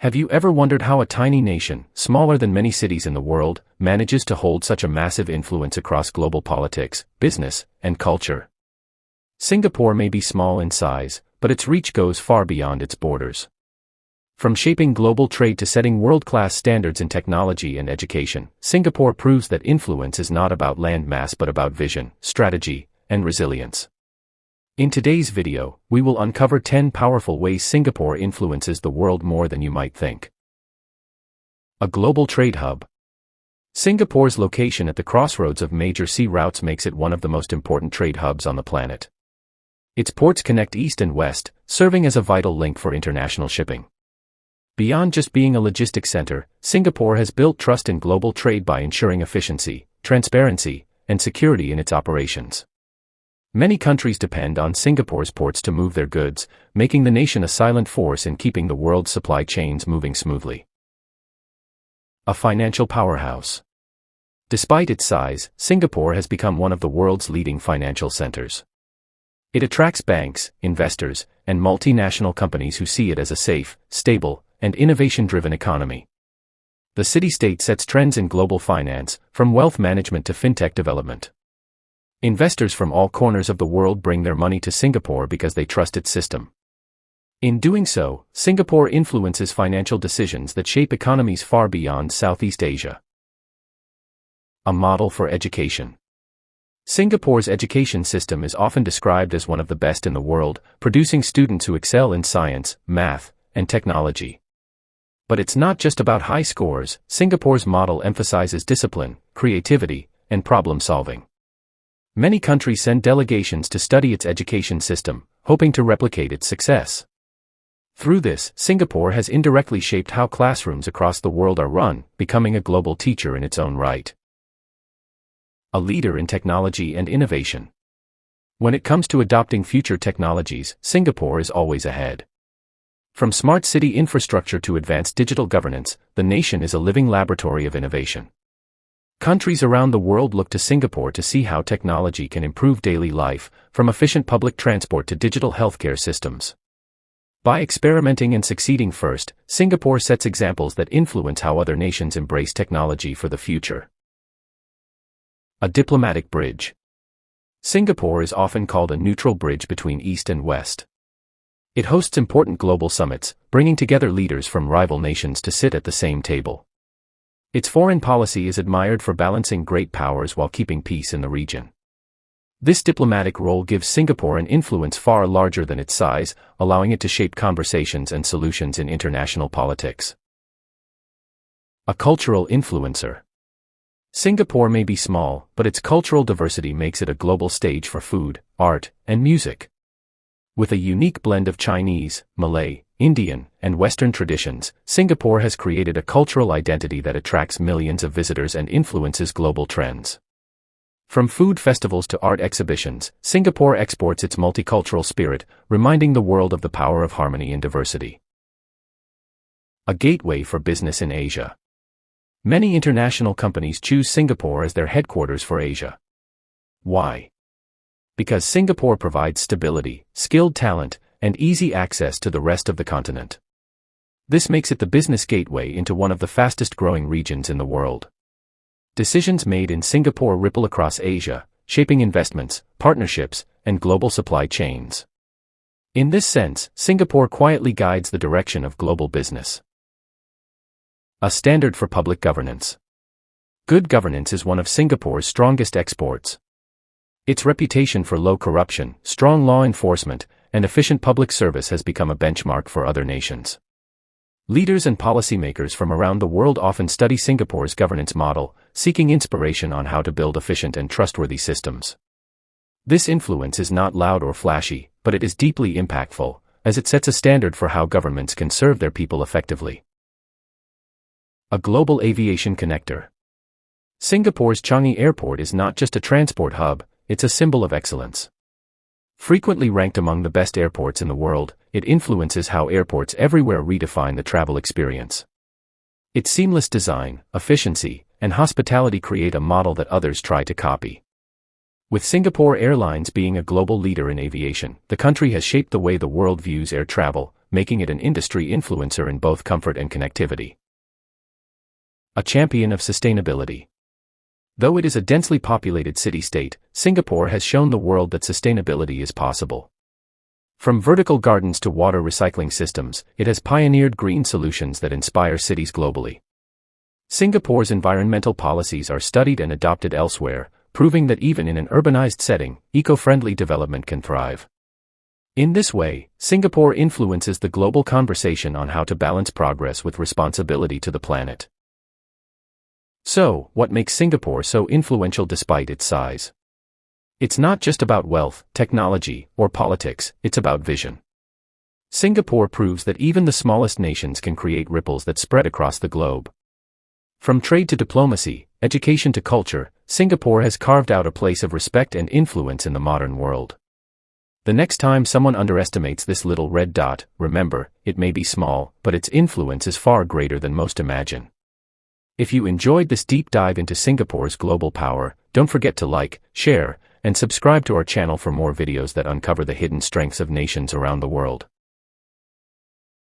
Have you ever wondered how a tiny nation, smaller than many cities in the world, manages to hold such a massive influence across global politics, business, and culture? Singapore may be small in size, but its reach goes far beyond its borders. From shaping global trade to setting world-class standards in technology and education, Singapore proves that influence is not about land mass but about vision, strategy, and resilience. In today's video, we will uncover 10 powerful ways Singapore influences the world more than you might think. A global trade hub. Singapore's location at the crossroads of major sea routes makes it one of the most important trade hubs on the planet. Its ports connect east and west, serving as a vital link for international shipping. Beyond just being a logistics center, Singapore has built trust in global trade by ensuring efficiency, transparency, and security in its operations. Many countries depend on Singapore's ports to move their goods, making the nation a silent force in keeping the world's supply chains moving smoothly. A financial powerhouse. Despite its size, Singapore has become one of the world's leading financial centers. It attracts banks, investors, and multinational companies who see it as a safe, stable, and innovation-driven economy. The city-state sets trends in global finance, from wealth management to fintech development. Investors from all corners of the world bring their money to Singapore because they trust its system. In doing so, Singapore influences financial decisions that shape economies far beyond Southeast Asia. A model for education. Singapore's education system is often described as one of the best in the world, producing students who excel in science, math, and technology. But it's not just about high scores. Singapore's model emphasizes discipline, creativity, and problem-solving. Many countries send delegations to study its education system, hoping to replicate its success. Through this, Singapore has indirectly shaped how classrooms across the world are run, becoming a global teacher in its own right. A leader in technology and innovation. When it comes to adopting future technologies, Singapore is always ahead. From smart city infrastructure to advanced digital governance, the nation is a living laboratory of innovation. Countries around the world look to Singapore to see how technology can improve daily life, from efficient public transport to digital healthcare systems. By experimenting and succeeding first, Singapore sets examples that influence how other nations embrace technology for the future. A diplomatic bridge. Singapore is often called a neutral bridge between East and West. It hosts important global summits, bringing together leaders from rival nations to sit at the same table. Its foreign policy is admired for balancing great powers while keeping peace in the region. This diplomatic role gives Singapore an influence far larger than its size, allowing it to shape conversations and solutions in international politics. A cultural influencer. Singapore may be small, but its cultural diversity makes it a global stage for food, art, and music. With a unique blend of Chinese, Malay, Indian, and Western traditions, Singapore has created a cultural identity that attracts millions of visitors and influences global trends. From food festivals to art exhibitions, Singapore exports its multicultural spirit, reminding the world of the power of harmony and diversity. A gateway for business in Asia. Many international companies choose Singapore as their headquarters for Asia. Why? Because Singapore provides stability, skilled talent, and easy access to the rest of the continent. This makes it the business gateway into one of the fastest-growing regions in the world. Decisions made in Singapore ripple across Asia, shaping investments, partnerships, and global supply chains. In this sense, Singapore quietly guides the direction of global business. A standard for public governance. Good governance is one of Singapore's strongest exports. Its reputation for low corruption, strong law enforcement, and efficient public service has become a benchmark for other nations. Leaders and policymakers from around the world often study Singapore's governance model, seeking inspiration on how to build efficient and trustworthy systems. This influence is not loud or flashy, but it is deeply impactful, as it sets a standard for how governments can serve their people effectively. A global aviation connector. Singapore's Changi Airport is not just a transport hub, it's a symbol of excellence. Frequently ranked among the best airports in the world, it influences how airports everywhere redefine the travel experience. Its seamless design, efficiency, and hospitality create a model that others try to copy. With Singapore Airlines being a global leader in aviation, the country has shaped the way the world views air travel, making it an industry influencer in both comfort and connectivity. A champion of sustainability. Though it is a densely populated city-state, Singapore has shown the world that sustainability is possible. From vertical gardens to water recycling systems, it has pioneered green solutions that inspire cities globally. Singapore's environmental policies are studied and adopted elsewhere, proving that even in an urbanized setting, eco-friendly development can thrive. In this way, Singapore influences the global conversation on how to balance progress with responsibility to the planet. So, what makes Singapore so influential despite its size? It's not just about wealth, technology, or politics, it's about vision. Singapore proves that even the smallest nations can create ripples that spread across the globe. From trade to diplomacy, education to culture, Singapore has carved out a place of respect and influence in the modern world. The next time someone underestimates this little red dot, remember, it may be small, but its influence is far greater than most imagine. If you enjoyed this deep dive into Singapore's global power, don't forget to like, share, and subscribe to our channel for more videos that uncover the hidden strengths of nations around the world.